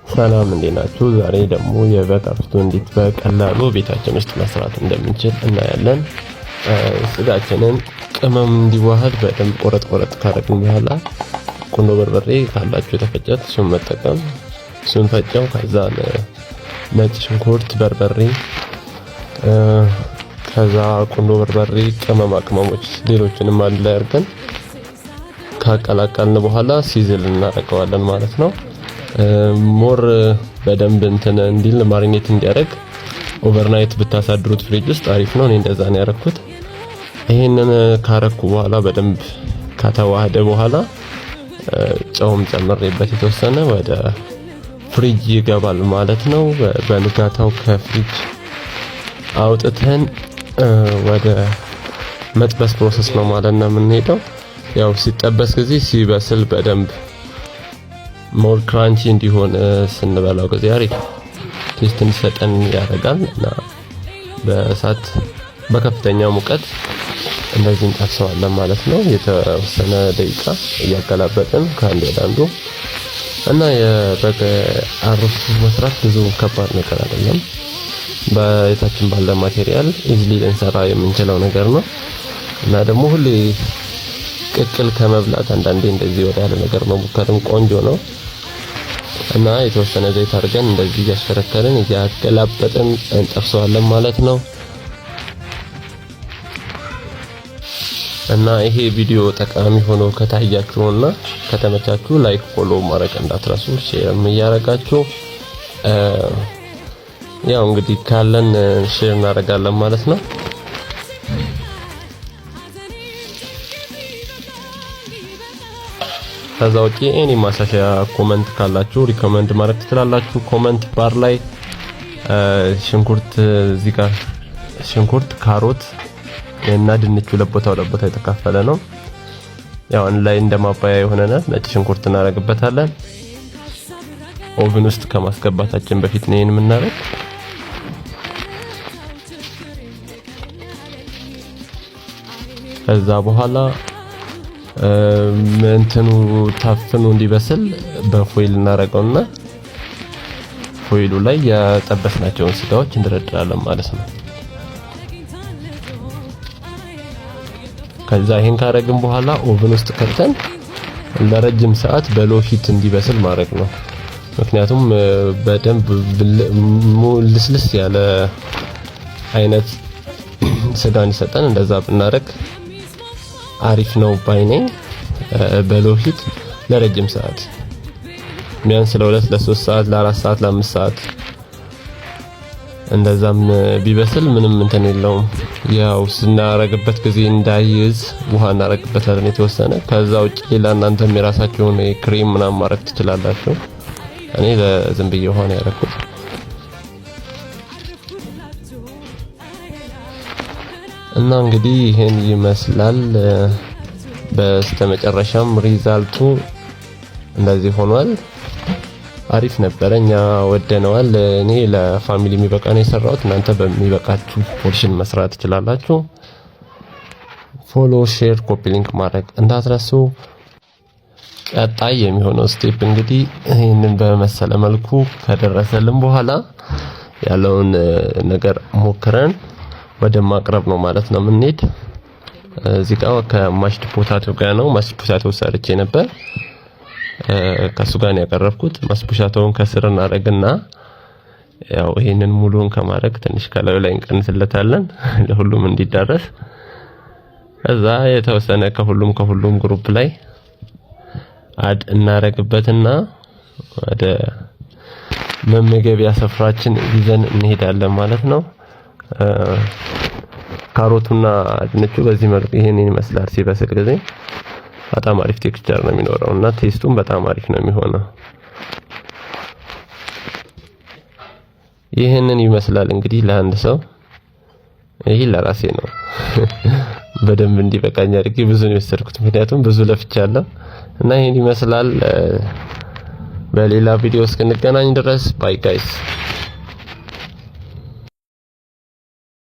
ሰላም እንዴት ናችሁ? ዛሬ ደግሞ የበግ አርስቶ እንዴት በቀላሉ ቤታችን ውስጥ መስራት እንደምንችል እናያለን። ስጋችንን ቅመም እንዲዋሃድ በደንብ ቆረጥ ካደረግን በኋላ ቁንዶ በርበሬ ካላችሁ የተፈጨ እሱን መጠቀም። እሱን ፈጨው ከዛ ነጭ ሽንኩርት፣ በርበሬ፣ ከዛ ቁንዶ በርበሬ፣ ቅመሞች ሌሎችንም አንድ ላይ አድርገን ካቀላቀልን በኋላ ሲዝል እናደርገዋለን ማለት ነው። ሞር በደንብ እንዲል ማሪኔት እንዲያደርግ ኦቨርናይት ብታሳድሩት ፍሪጅ ውስጥ አሪፍ ነው። እኔ እንደዛ ነው ያደረኩት። ይሄንን ካረኩ በኋላ በደንብ ከተዋሃደ በኋላ ጨውም ጨምሬበት የተወሰነ ወደ ፍሪጅ ይገባል ማለት ነው። በንጋታው ከፍሪጅ አውጥተን ወደ መጥበስ ፕሮሰስ ነው ማለት ነው የምንሄደው። ያው ሲጠበስ ጊዜ ሲበስል በደንብ ሞር ክራንቺ እንዲሆን ስንበላው ጊዜ አሪፍ ቴስት እንዲሰጠን ያደርጋል እና በእሳት በከፍተኛ ሙቀት እንደዚህ እንጠብሰዋለን ማለት ነው። የተወሰነ ደቂቃ እያገላበጥን ከአንድ ወደ አንዱ እና የበግ አርስቶ መስራት ብዙ ከባድ ነገር አይደለም። በቤታችን ባለ ማቴሪያል ኢዝሊ ልንሰራ የምንችለው ነገር ነው እና ደግሞ ሁሌ ቅቅል ከመብላት አንዳንዴ እንደዚህ ወደ ያለ ነገር መሞከርም ቆንጆ ነው እና የተወሰነ ዘይት አድርገን እንደዚህ እያሽከረከርን እያገላበጥን እንጠብሰዋለን ማለት ነው። እና ይሄ ቪዲዮ ጠቃሚ ሆኖ ከታያችሁና ከተመቻችሁ ላይክ፣ ፎሎ ማድረግ እንዳትረሱ፣ ሼርም እያደረጋችሁ ያው እንግዲህ ካለን ሼር እናደርጋለን ማለት ነው። ከዛ ውጪ እኔ ማሳሻያ ኮሜንት ካላችሁ ሪኮመንድ ማድረግ ትችላላችሁ። ኮሜንት ባር ላይ ሽንኩርት እዚህ ጋር ሽንኩርት፣ ካሮት እና ድንቹ ለቦታው የተካፈለ ነው። ያው ላይ እንደማባያ የሆነና ነጭ ሽንኩርት እናደርግበታለን። ኦቨን ውስጥ ከማስገባታችን በፊት ነው ይሄን የምናደርግ። ከዛ በኋላ እንትኑ ታፍኑ እንዲበስል በፎይል እናደርገውና ፎይሉ ላይ ያጠበስናቸውን ስጋዎች እንደረድራለን ማለት ነው። ከዛ ይሄን ካረግን በኋላ ኦቨን ውስጥ ከተን ለረጅም ሰዓት በሎ ሂት እንዲበስል ማድረግ ነው። ምክንያቱም በደንብ ልስልስ ያለ አይነት ስጋ እንዲሰጠን እንደዛ ብናረግ አሪፍ ነው ባይኔ። በሎ ሂት ለረጅም ሰዓት ቢያንስ ለ2 ለ3 ሰዓት ለ4 ሰዓት ለ5 ሰዓት እንደዛም ቢበስል ምንም እንትን የለውም። ያው ስናረግበት ጊዜ እንዳይዝ ውሃ እናረግበታለን የተወሰነ። ከዛ ውጪ ሌላ እናንተም የራሳችሁን ክሬም ምናምን ማረግ ትችላላችሁ። እኔ ለዝም ብዬ ውሃ ነው ያረኩት። እና እንግዲህ ይሄን ይመስላል። በስተመጨረሻም ሪዛልቱ እንደዚህ ሆኗል። አሪፍ ነበረ፣ እኛ ወደነዋል። እኔ ለፋሚሊ የሚበቃ ነው የሰራሁት። እናንተ በሚበቃችሁ ፖርሽን መስራት ትችላላችሁ። ፎሎ፣ ሼር፣ ኮፒ ሊንክ ማድረግ እንዳትረሱ። ቀጣይ የሚሆነው ስቴፕ እንግዲህ ይሄንን በመሰለ መልኩ ከደረሰልን በኋላ ያለውን ነገር ሞክረን ወደ ማቅረብ ነው ማለት ነው የምንሄድ። እዚህ ጋር ከማሽድ ፖታቶ ጋር ነው ማሽድ ፖታቶ ሰርቼ ነበር። ከሱ ጋር ነው ያቀረብኩት። ማሽድ ፖታቶውን ከስር እናደርግና ያው ይሄንን ሙሉን ከማድረግ ትንሽ ከላዩ ላይ እንቀንስለታለን ለሁሉም እንዲዳረስ። ከዛ የተወሰነ ከሁሉም ግሩፕ ላይ አድ እናረግበትና ወደ መመገቢያ ስፍራችን ይዘን እንሄዳለን ማለት ነው። ካሮቱና ድንቹ በዚህ መልኩ ይሄንን ይመስላል። ሲበስል ጊዜ በጣም አሪፍ ቴክስቸር ነው የሚኖረው እና ቴስቱም በጣም አሪፍ ነው የሚሆነው። ይሄንን ይመስላል እንግዲህ ለአንድ ሰው። ይሄ ለራሴ ነው በደንብ እንዲበቃኝ አድርጌ ብዙ ነው የወሰድኩት፣ ምክንያቱም ብዙ ለፍቻለሁ እና ይሄን ይመስላል። በሌላ ቪዲዮ እስክንገናኝ ድረስ ባይ ጋይስ።